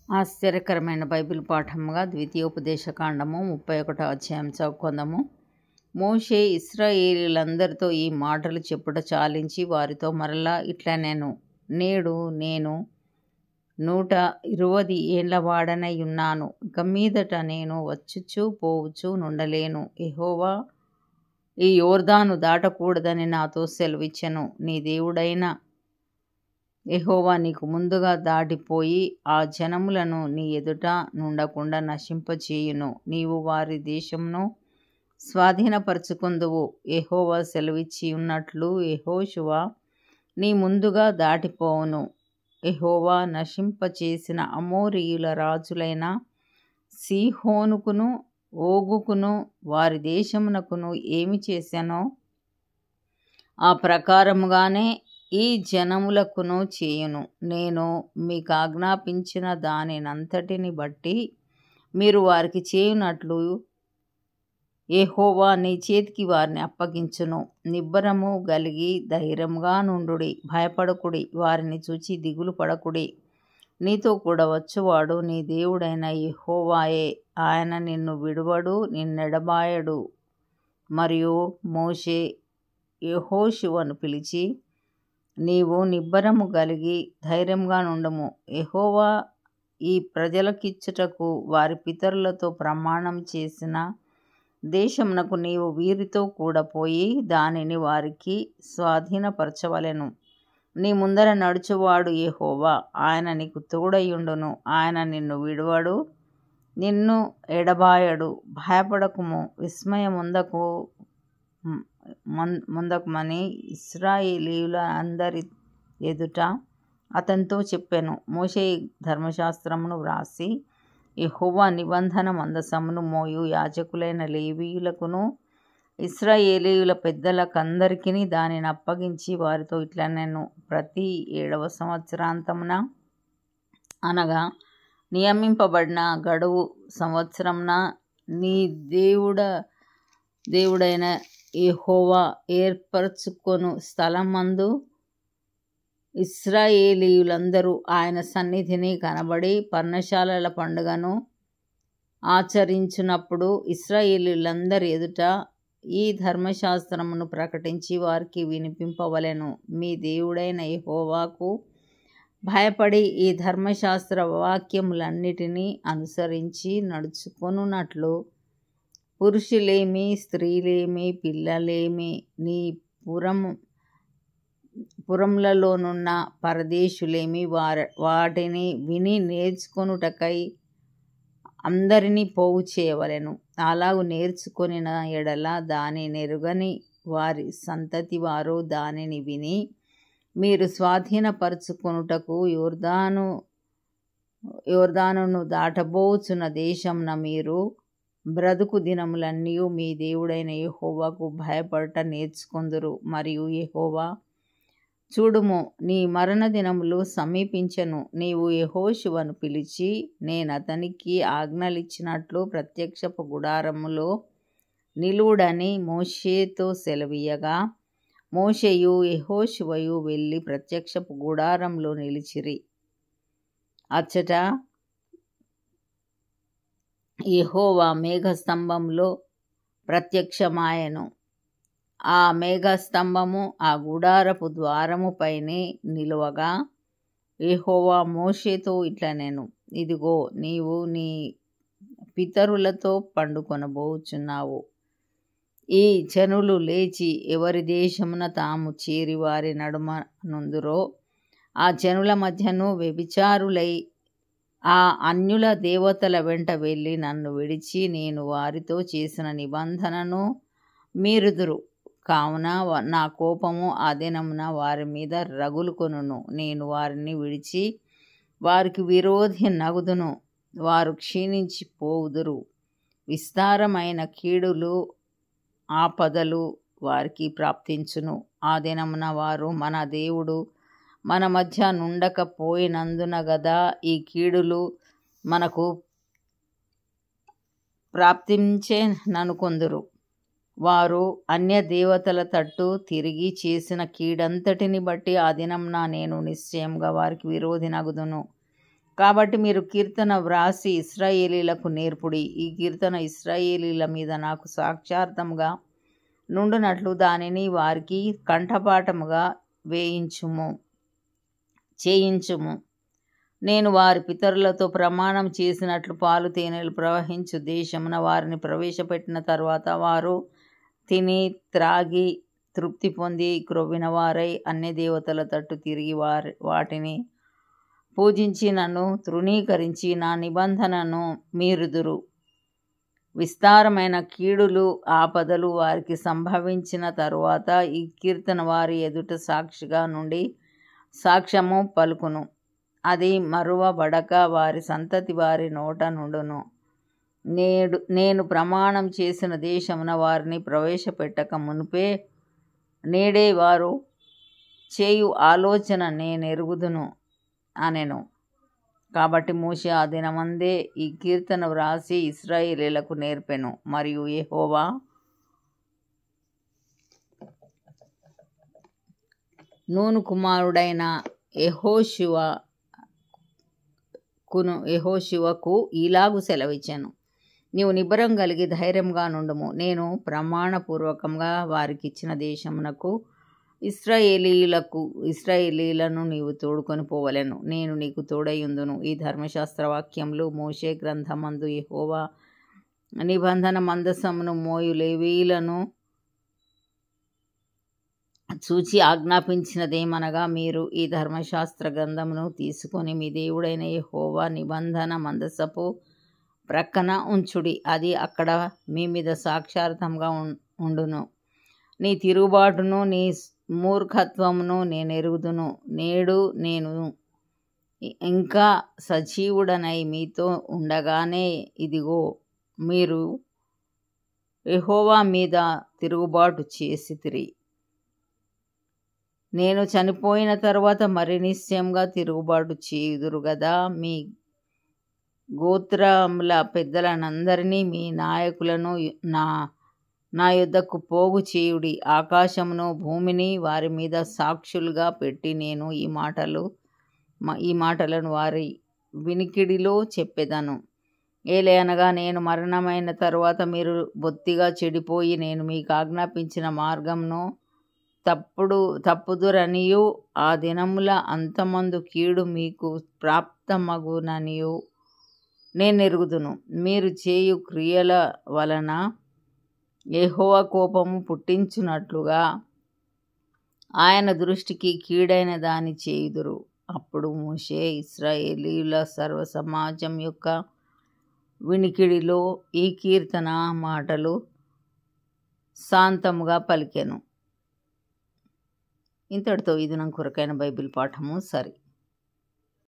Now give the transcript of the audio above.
ఆశ్చర్యకరమైన బైబిల్ పాఠముగా ద్వితీయోపదేశకాండము 31వ అధ్యాయం చదువుకుందాము. మోషే ఇశ్రాయేలీయులందరితో ఈ మాటలు చెప్పుట చాలించి వారితో మరలా ఇట్లా నేడు నేను 120 ఏండ్ల వాడనై ఉన్నాను. ఇక మీదట నేను వచ్చుచు పోవుచు నుండలేను. యెహోవా ఈ యోర్దాను దాటకూడదని నాతో సెలవిచ్చెను. నీ దేవుడైన యెహోవా నీకు ముందుగా దాటిపోయి ఆ జనములను నీ ఎదుట నుండకుండా నశింపచేయును. నీవు వారి దేశమును స్వాధీనపరచుకొందువు. యెహోవా సెలవిచ్చి ఉన్నట్లు యెహోషువ నీ ముందుగా దాటిపోవును. యెహోవా నశింపచేసిన అమోరీయుల రాజులైన సీహోనుకును ఓగుకును వారి దేశమునకును ఏమి చేశానో ఆ ప్రకారముగానే ఈ జనములకును చేయును. నేను మీకు ఆజ్ఞాపించిన దానినంతటిని బట్టి మీరు వారికి చేయునట్లు యెహోవా నీ చేతికి వారిని అప్పగించును. నిబ్బరము గలిగి ధైర్యముగా నుండుడి. భయపడకుడి. వారిని చూచి దిగులు పడకుడి. నీతో కూడా వచ్చువాడు నీ దేవుడైన యెహోవాయే. ఆయన నిన్ను విడువడు, నిన్నెడబాయడు. మరియు మోషే యెహోషువను పిలిచి, నీవు నిబ్బరము గలిగి ధైర్యంగా నుండుము. యెహోవా ఈ ప్రజలకిచ్చుటకు వారి పితరులతో ప్రమాణం చేసిన దేశమునకు నీవు వీరితో కూడా పోయి దానిని వారికి స్వాధీనపరచవలెను. నీ ముందర నడుచువాడు యెహోవా. ఆయన నీకు తోడయుండును. ఆయన నిన్ను విడువడు, నిన్ను ఎడబాయడు. భయపడకుము, విస్మయముందకుమని ఇశ్రాయేలీయుల అందరి ఎదుట అతనితో చెప్పెను. మోషే ధర్మశాస్త్రమును వ్రాసి యెహోవా నిబంధన మందసమును మోయు యాజకులైన లేవీయులకును ఇశ్రాయేలీయుల పెద్దలకందరికిని దానిని అప్పగించి వారితో ఇట్లా ప్రతి 7వ సంవత్సరాంతమున అనగా నియమింపబడిన గడువు సంవత్సరమున నీ దేవుడైన యెహోవా ఏర్పరచుకొను స్థలమందు ఇశ్రాయేలీయులందరూ ఆయన సన్నిధిని కనబడి పర్ణశాలల పండుగను ఆచరించునప్పుడు ఇశ్రాయేలీయులందరి ఎదుట ఈ ధర్మశాస్త్రమును ప్రకటించి వారికి వినిపింపవలెను. మీ దేవుడైన యెహోవాకు భయపడి ఈ ధర్మశాస్త్ర వాక్యములన్నిటినీ అనుసరించి నడుచుకొనున్నట్లు పురుషులేమి, స్త్రీలేమి, పిల్లలేమి, నీ పురములలోనున్న పరదేశులేమి వాటిని విని నేర్చుకొనుటకై అందరినీ పోగు చేయవలెను. అలాగు నేర్చుకొనిన ఎడల దాని నెరుగని వారి సంతతి వారు దానిని విని మీరు స్వాధీనపరచుకొనుటకు యోర్దానును దాటబోచున్న దేశమున మీరు బ్రతుకు దినములన్నీ మీ దేవుడైన యెహోవాకు భయపడట నేర్చుకొందురు. మరియు యెహోవా చూడుము, నీ మరణ దినములు సమీపించెను. నీవు యెహోషువను పిలిచి నేనతనికి ఆజ్ఞలిచ్చినట్లు ప్రత్యక్షపు గుడారములో నిలువుడని మోషేతో సెలవీయగా మోషేయు యెహోషువయు వెళ్ళి ప్రత్యక్షపు గుడారంలో నిలిచిరి. అచ్చట యెహోవా మేఘస్తంభంలో ప్రత్యక్షమాయెను. ఆ మేఘస్తంభము ఆ గుడారపు ద్వారము పైనే నిలువగా యెహోవా మోషేతో ఇట్లా ఇదిగో, నీవు నీ పితరులతో పండుకొనబోచున్నావు. ఈ జనులు లేచి ఎవరి దేశమున తాము చేరి వారి నడుమ నుందురో ఆ జనుల మధ్యను వ్యభిచారులై ఆ అన్యుల దేవతల వెంట వెళ్ళి నన్ను విడిచి నేను వారితో చేసిన నిబంధనను మీరుదురు. కావున నా కోపము ఆ దినమున వారి మీద రగులుకొనును. నేను వారిని విడిచి వారికి విరోధి నగుదును. వారు క్షీణించి పోవుదురు. విస్తారమైన కీడులు ఆపదలు వారికి ప్రాప్తించును. ఆ దినమున వారు మన దేవుడు మన మధ్య నుండకపోయినందున గదా ఈ కీడులు మనకు ప్రాప్తించెననుకొందురు. వారు అన్య దేవతల తట్టు తిరిగి చేసిన కీడంతటిని బట్టి ఆ దినంన నేను నిశ్చయంగా వారికి విరోధి నగుదును. కాబట్టి మీరు కీర్తన వ్రాసి ఇశ్రాయేలీలకు నేర్పుడి. ఈ కీర్తన ఇశ్రాయేలీల మీద నాకు సాక్షార్థముగా నుండునట్లు దానిని వారికి కంఠపాఠముగా చేయించుము. నేను వారి పితరులతో ప్రమాణం చేసినట్లు పాలు తేనెలు ప్రవహించు దేశమున వారిని ప్రవేశపెట్టిన తర్వాత వారు తిని త్రాగి తృప్తి పొంది క్రొవ్విన వారై అన్య దేవతల తట్టు తిరిగి వాటిని పూజించి నన్ను తృణీకరించి నా నిబంధనను మీరుదురు. విస్తారమైన కీడులు ఆపదలు వారికి సంభవించిన తరువాత ఈ కీర్తన వారి ఎదుట సాక్షిగా నుండి సాక్ష్యము పలుకును. అది మరువబడక వారి సంతతి వారి నోట నుండును. నేను ప్రమాణం చేసిన దేశమున వారిని ప్రవేశపెట్టక మునుపే నేడే వారు చేయు ఆలోచన నేనెరుగుదును అనెను. కాబట్టి మోషే ఆ దినమందే ఈ కీర్తన వ్రాసి ఇశ్రాయేలీలకు నేర్పెను. మరియు యెహోవా నూను కుమారుడైన యెహోషువకు ఇలాగు సెలవిచ్చాను. నీవు నిబ్బరం కలిగి ధైర్యంగా నుండుము. నేను ప్రమాణపూర్వకంగా వారికిచ్చిన దేశమునకు ఇశ్రాయేలీలను నీవు తోడుకొని పోవలెను. నేను నీకు తోడయుందును. ఈ ధర్మశాస్త్ర వాక్యములు మోషే గ్రంథమందు యెహోవా నిబంధన మందసమును మోయు లేవీయులను చూచి ఆజ్ఞాపించినదేమనగా, మీరు ఈ ధర్మశాస్త్ర గ్రంథమును తీసుకొని మీ దేవుడైన యెహోవా నిబంధన మందసపు ప్రక్కన ఉంచుడి. అది అక్కడ మీ మీద సాక్షార్థంగా ఉండును. నీ తిరుగుబాటును నీ మూర్ఖత్వమును నేనెరుగుదును. నేడు నేను ఇంకా సజీవుడనై మీతో ఉండగానే ఇదిగో మీరు యెహోవా మీద తిరుగుబాటు చేసితిరి. నేను చనిపోయిన తరువాత మరి నిశ్చయంగా తిరుగుబాటు చేయుదురు గదా. మీ గోత్రముల పెద్దలనందరినీ మీ నాయకులను నా యొద్దకు పోగు చేయుడి. ఆకాశమును భూమిని వారి మీద సాక్షులుగా పెట్టి నేను ఈ మాటలను వారి వినికిడిలో చెప్పెదను. ఏలయనగా నేను మరణమైన తరువాత మీరు బొత్తిగా చెడిపోయి నేను మీకు ఆజ్ఞాపించిన మార్గమును తప్పుదురనియు ఆ దినముల అంతమందు కీడు మీకు ప్రాప్తమగుననియు నేనెరుగుదును. మీరు చేయు క్రియల వలన యెహోవా కోపము పుట్టించున్నట్లుగా ఆయన దృష్టికి కీడైన దాని చేయుదురు. అప్పుడు మోషే ఇశ్రాయేలీయుల సర్వ సమాజం యొక్క వినికిడిలో ఈ కీర్తన మాటలు శాంతముగా పలికెను. ఇంతటితో ఇది నా కొరకైన బైబిల్ పాఠము సరి.